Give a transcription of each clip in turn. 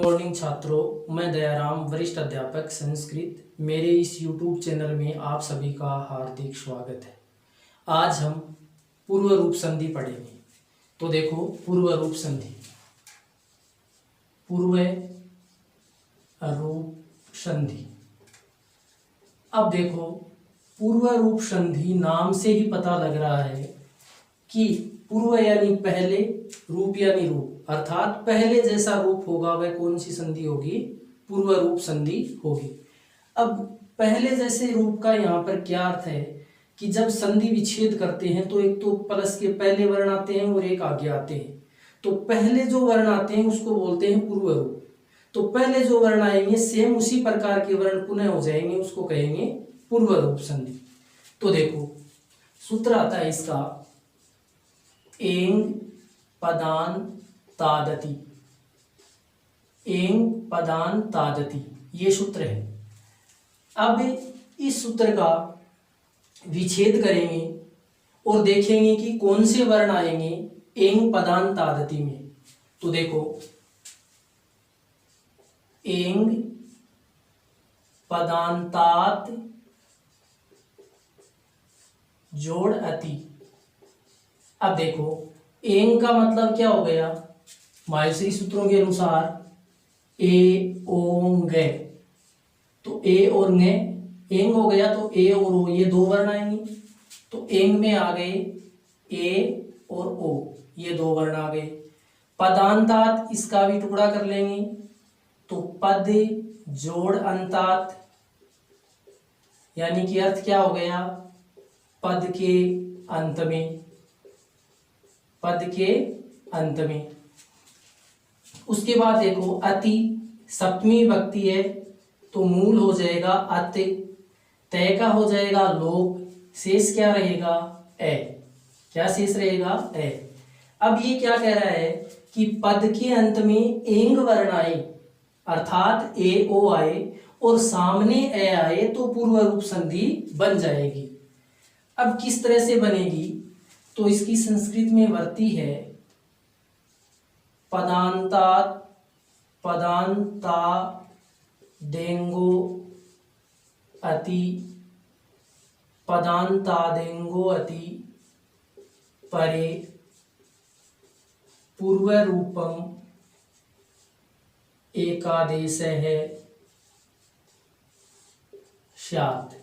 Morning छात्रों, मैं दयाराम वरिष्ठ अध्यापक संस्कृत। मेरे इस YouTube चैनल में आप सभी का हार्दिक स्वागत है। आज हम पूर्व रूप संधि पढ़ेंगे। तो देखो, पूर्व रूप संधि, पूर्व रूप संधि। अब देखो, पूर्व रूप संधि नाम से ही पता लग रहा है कि पूर्व यानी पहले, रूप यानी रूप, अर्थात पहले जैसा रूप होगा वह कौन सी संधि होगी? पूर्व रूप संधि होगी। अब पहले जैसे रूप का यहाँ पर क्या अर्थ है कि जब संधि विच्छेद करते हैं तो एक तो प्लस के पहले वर्ण आते हैं और एक आगे आते हैं। तो पहले जो वर्ण आते हैं उसको बोलते हैं पूर्व रूप। तो पहले जो वर्ण आएंगे सेम उसी प्रकार के वर्ण पुनः हो जाएंगे, उसको कहेंगे पूर्व रूप संधि। तो देखो, सूत्र आता है इसका एंग पदान तादति, एंग पदान तादति, ये सूत्र है। अब इस सूत्र का विच्छेद करेंगे और देखेंगे कि कौन से वर्ण आएंगे एंग पदान तादति में। तो देखो, एंग पदांतात जोड़ अति। अब देखो, एंग का मतलब क्या हो गया? माहेश्वरी सूत्रों के अनुसार ए ओंग, तो ए और ंग एंग हो गया, तो ए और ओ ये दो वर्ण आएंगे। तो एंग में आ गए ए और ओ, ये दो वर्ण आ गए। पदांतात, इसका भी टुकड़ा कर लेंगे, तो पद जोड़ अंतात, यानी कि अर्थ क्या हो गया? पद के अंत में, पद के अंत में। उसके बाद देखो, अति सप्तमी विभक्ति है तो मूल हो जाएगा अत, तय का हो जाएगा लोप, शेष क्या रहेगा? ए। क्या शेष रहेगा? ए। अब ये क्या कह रहा है कि पद के अंत में एंग वर्ण आए, अर्थात ए ओ आए और सामने ए आए तो पूर्व रूप संधि बन जाएगी। अब किस तरह से बनेगी? तो इसकी संस्कृत में वर्ती है पदांतात, पदांता देंगो अति, पदांतादेंगो अति परे पूर्व रूपम एकादेश है स्यात्।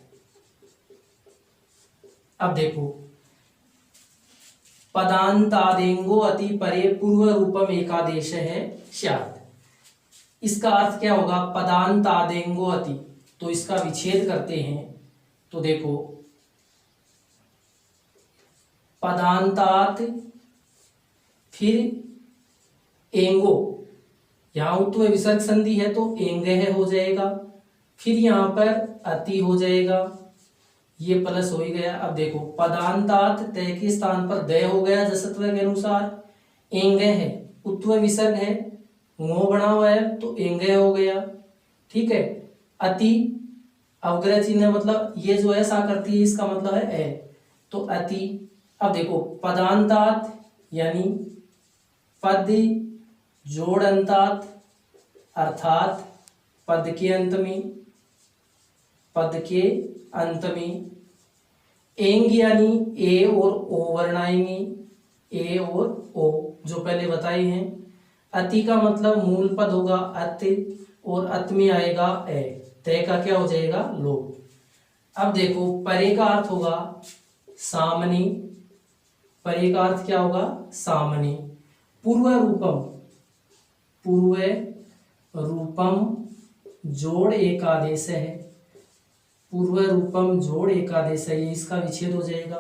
अब देखो, पदांतादेंगो अति परे पूर्व रूपम एकादेश है स्यात्। इसका अर्थ क्या होगा? पदांतादेंगो अति, तो इसका विच्छेद करते हैं। तो देखो, पदांतात फिर एंगो, यहां उत्व विसर्ग संधि है तो एंग हो जाएगा, फिर यहां पर अति हो जाएगा, ये प्लस हो ही गया। अब देखो, पदांतात तय के स्थान पर दय हो गया जसत्व के अनुसार, एंग है, उत्व विसर्ग है, ngो बना हुआ है तो एंग हो गया। ठीक है, अति अवग्रह चिन्ह, मतलब ये जो ऐसा करती है इसका मतलब है ए, तो अति। अब देखो, पदांतात यानी पद जोड़ अंतात, अर्थात पद के अंत में, पद के अंत में। एंग यानी ए और ओ वर्ण आएंगे, ए और ओ जो पहले बताए हैं। अति का मतलब मूल पद होगा अत, और अत में आएगा ए, तय का क्या हो जाएगा? लोप। अब देखो, परे का अर्थ होगा सामने, परे का अर्थ क्या होगा? सामने। पूर्व रूपम, पूर्व रूपम जोड़ एकादेश है, पूर्व रूपम जोड़ एकादेश है, ये इसका विच्छेद हो जाएगा।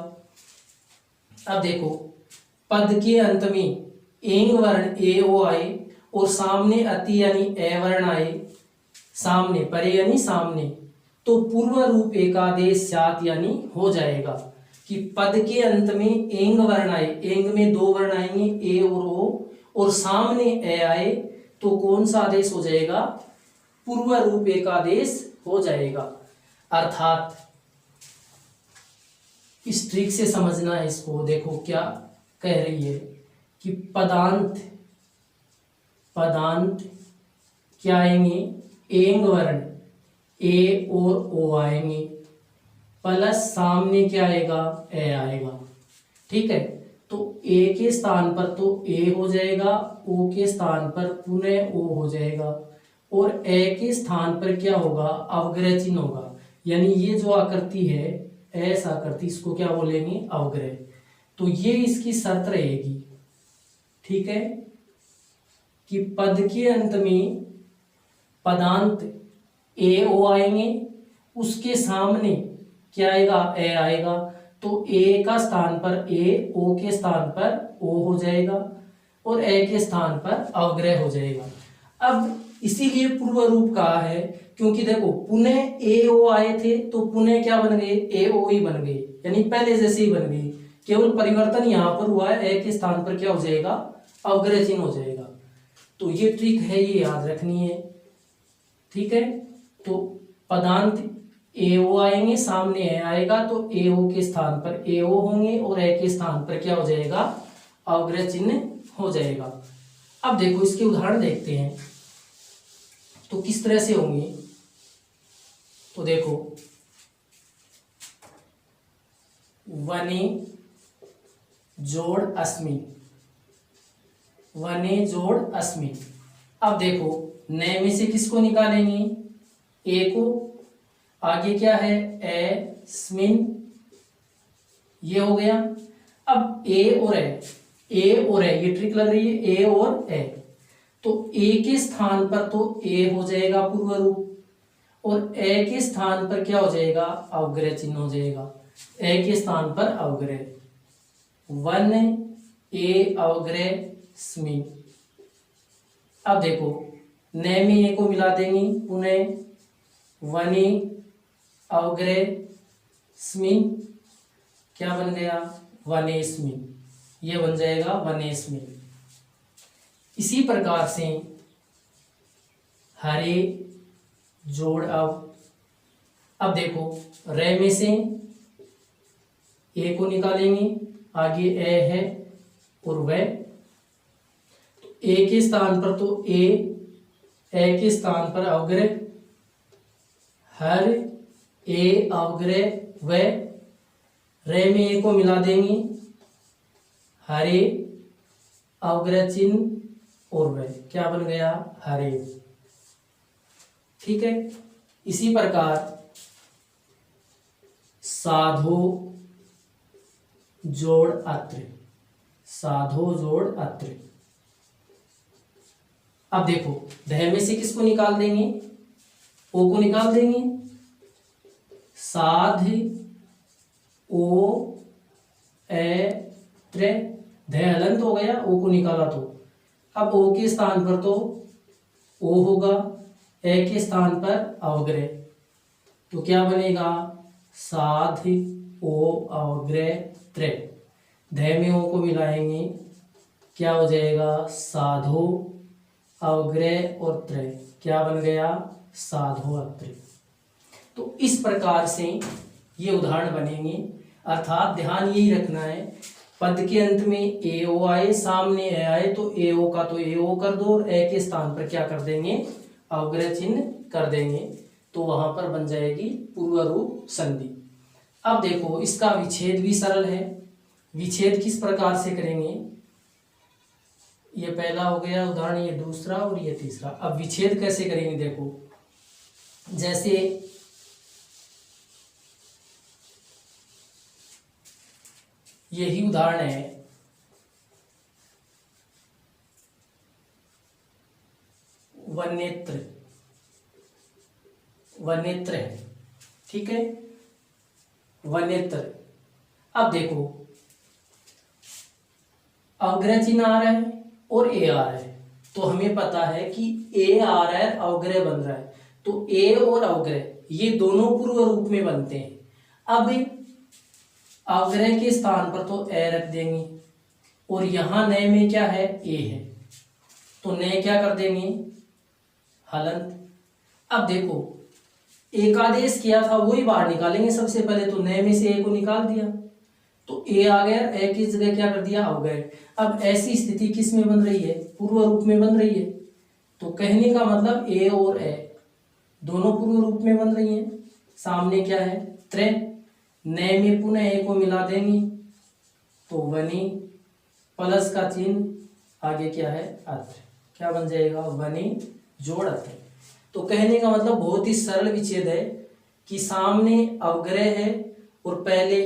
अब देखो, पद के अंत में एंग वर्ण ए ओ आए और सामने अति यानी ए वर्ण आए, सामने परे यानी सामने, तो पूर्व रूप एकादेश स्यात् यानी हो जाएगा कि पद के अंत में एंग वर्ण आए, एंग में दो वर्ण आएंगे ए और ओ, और सामने ए आए तो कौन सा आदेश हो जाएगा? पूर्व रूप एकादेश हो जाएगा। अर्थात इस ट्रिक से समझना है इसको। देखो क्या कह रही है कि पदांत, पदांत क्या आएंगे, एंग वर्ण ए और ओ आएंगे, प्लस सामने क्या आएगा, ए आएगा। ठीक है, तो ए के स्थान पर तो ए हो जाएगा, ओ के स्थान पर पुनः ओ हो जाएगा, और ए के स्थान पर क्या होगा, अवग्रह चिन्ह होगा। यानी ये जो आकृति है एस आकृति, इसको क्या बोलेंगे, अवग्रह। तो ये इसकी शर्त रहेगी, ठीक है, कि पद के अंत में पदांत ए ओ आएंगे, उसके सामने क्या आएगा, ए आएगा, तो ए का स्थान पर ए, ओ के स्थान पर ओ हो जाएगा, और ए के स्थान पर अवग्रह हो जाएगा। अब इसीलिए पूर्व रूप कहा है, क्योंकि देखो पुनः ए ओ आए थे तो पुनः क्या बन गए, ए ओ ही बन गए, यानी पहले जैसे ही बन गए, केवल परिवर्तन यहां पर हुआ है, ए के स्थान पर क्या हो जाएगा, अवग्रह चिन्ह हो जाएगा। तो ये ट्रिक है, ये याद रखनी है। ठीक है, तो पदांत ए ओ आएंगे, सामने ए आएगा, तो ए ओ के स्थान पर ए ओ होंगे, और ए के स्थान पर क्या हो जाएगा, अवग्रह चिन्ह हो जाएगा। अब देखो इसके उदाहरण देखते हैं तो किस तरह से होंगे। तो देखो, वने जोड़ अस्मिन, वने जोड़ अस्मिन। अब देखो नए में से किसको निकालेंगे, ए को, आगे क्या है, ए स्मिन, ये हो गया। अब ए और ए, ये ट्रिक लग रही है, ए और ए, तो ए के स्थान पर तो ए हो जाएगा पूर्व रूप, और ए के स्थान पर क्या हो जाएगा, अवग्रह चिन्ह हो जाएगा, ए के स्थान पर अवग्रह, वन ए अवग्रह स्मिन। अब देखो नए में ए को मिला देंगे, पुनः वने अवग्रह स्मिन, क्या बन गया, वनेस्मिन, ये बन जाएगा वनेस्मिन। इसी प्रकार से हरे जोड़ अब देखो रे में से ए को निकालेंगे, आगे ए है और वह, तो ए के स्थान पर तो ए के स्थान पर अवग्रह, हर ए अवग्रह व, रे में ए को मिला देंगे, हरे अवग्रह चिन्ह और वह, क्या बन गया, हरे। ठीक है, इसी प्रकार साधो जोड़ अत्र, साधो जोड़ अत्र। अब देखो दह में से किसको निकाल देंगे, ओ को निकाल देंगे, साध ओ ए त्रे, धय हलंत हो गया, ओ को निकाला तो। अब ओ के स्थान पर तो ओ होगा, ए के स्थान पर अवग्रह, तो क्या बनेगा, साध ओ अवग्रह त्रे, धय में ओ को मिलाएंगे, क्या हो जाएगा, साधो अवग्रह और त्रय, क्या बन गया, साधो अत्र। तो इस प्रकार से ये उदाहरण बनेंगे। अर्थात ध्यान यही रखना है, पद के अंत में ए ओ आए, सामने ए आए, तो ए ओ का तो ए ओ कर दो, और ए के स्थान पर क्या कर देंगे, अवग्रह चिन्ह कर देंगे, तो वहां पर बन जाएगी पूर्व रूप संधि। अब देखो इसका विच्छेद भी सरल है। विच्छेद किस प्रकार से करेंगे, ये पहला हो गया उदाहरण, ये दूसरा और ये तीसरा। अब विच्छेद कैसे करेंगे, देखो जैसे यही उदाहरण है, वनेत्र, वनेत्र है, ठीक है, वनेत्र। अब देखो अवग्रह चिन्ह आ रहा है और ए आ रहा है, तो हमें पता है कि ए आ रहा है, अवग्रह बन रहा है, तो ए और अवग्रह ये दोनों पूर्व रूप में बनते हैं। अब अवग्रह के स्थान पर तो ए रख देंगे, और यहां नए में क्या है, ए है, तो नए क्या कर देंगे, हलंत। अब देखो एकादेश किया था वही बाहर निकालेंगे सबसे पहले, तो नए में से ए को निकाल दिया, तो ए आ गया, ए की जगह क्या कर दिया, अवग्रह। अब ऐसी स्थिति किस में बन रही है, पूर्व रूप में बन रही है, तो कहने का मतलब ए और ए दोनों पूर्व रूप में बन रही हैं। सामने क्या है त्रे, नए में पुनः ए को मिला देंगे तो वनी, प्लस का चिन्ह, आगे क्या है अत्र, क्या बन जाएगा वनी जोड़ अत्र। तो कहने का मतलब बहुत ही सरल विच्छेद है कि सामने अवग्रह है और पहले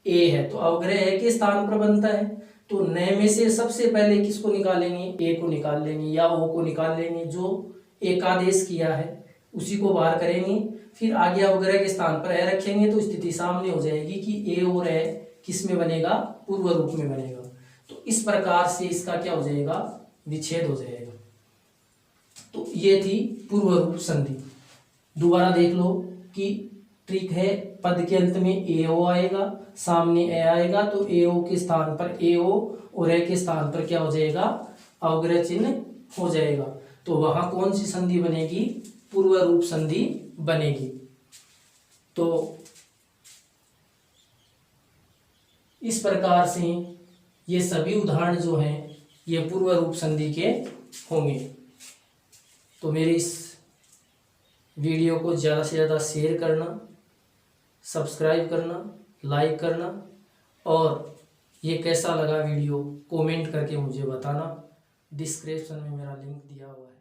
ए है, तो अवग्रह ए के स्थान पर बनता है, तो नए में से सबसे पहले किसको निकालेंगे, ए को निकाल लेंगे या ओ को निकाल लेंगे, जो एकादेश किया है उसी को बाहर करेंगे, फिर आगे अवग्रह के स्थान पर ए रखेंगे तो स्थिति सामने हो जाएगी कि ए और ए किस में बनेगा, पूर्व रूप में बनेगा। तो इस प्रकार से इसका क्या हो जाएगा, विच्छेद हो जाएगा। तो ये थी पूर्व रूप संधि। दोबारा देख लो कि ट्रिक है, पद के अंत में ए ओ आएगा, सामने ए आएगा, तो ए ओ के स्थान पर ए ओ और ए के स्थान पर क्या हो जाएगा, अवग्रह चिन्ह हो जाएगा। तो वहां कौन सी संधि बनेगी, पूर्व रूप संधि बनेगी। तो इस प्रकार से ये सभी उदाहरण जो हैं ये पूर्व रूप संधि के होंगे। तो मेरी इस वीडियो को ज़्यादा से ज़्यादा शेयर करना, सब्सक्राइब करना, लाइक करना, और ये कैसा लगा वीडियो कमेंट करके मुझे बताना। डिस्क्रिप्शन में मेरा लिंक दिया हुआ है।